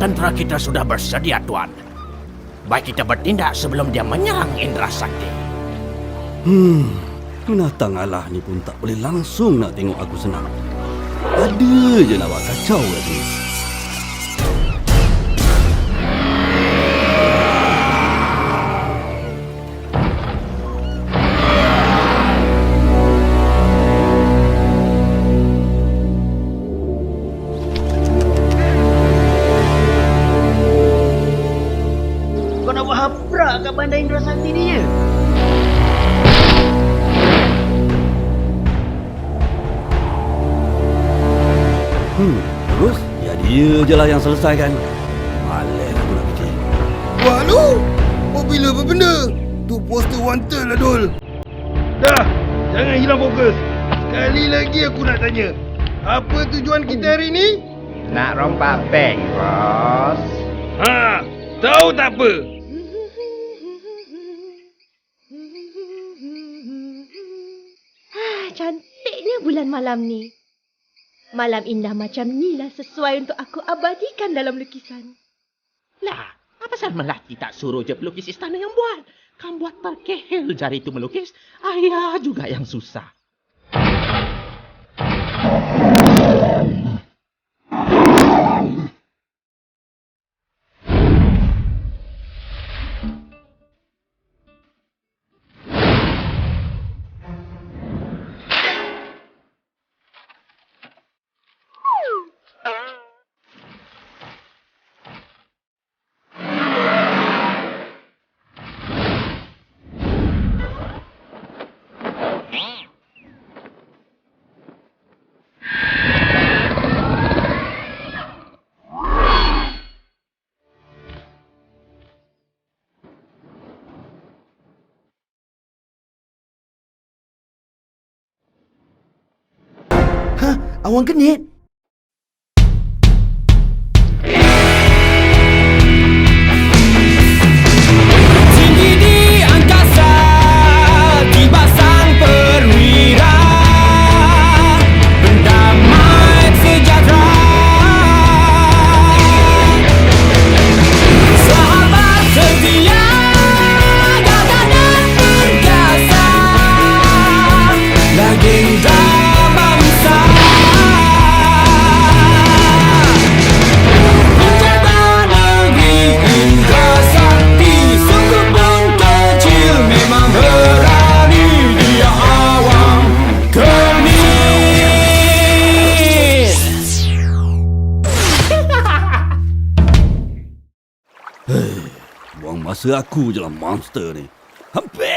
tentera kita sudah bersedia, Tuan. Baik kita bertindak sebelum dia menyerang Indra Sakti. Binatang Allah ni pun tak boleh langsung nak tengok aku senang. Ada je nak buat kacau kat sini. Kau nak buat haprak kat bandar Indra Sakti ni je? Terus, ya dia je lah yang selesaikan. Malas aku nak fikir. Wah lu! Bila apa benda? Tu poster wanted lah Dul. Dah, jangan hilang fokus. Sekali lagi aku nak tanya. Apa tujuan kita hari ni? Nak rompak bank, bos. Ha, tahu tak apa? Cantiknya bulan malam ni. Malam indah macam ni lah sesuai untuk aku abadikan dalam lukisan. Lah, apa pasal Melati tak suruh je pelukis istana yang buat? Kan buat terkehel jari itu melukis. Ayah juga yang susah. Awan genit? Tinggi di angkasa, tiba sang perwira, pendamai sejahtera. Sahabat setia, gagah dan perkasa, legenda bangsa. Menjaga negeri Indra Sakti, sungguh pun kecil, memang berani dia awam kemis. Buang masa aku je lah monster ni. Hampir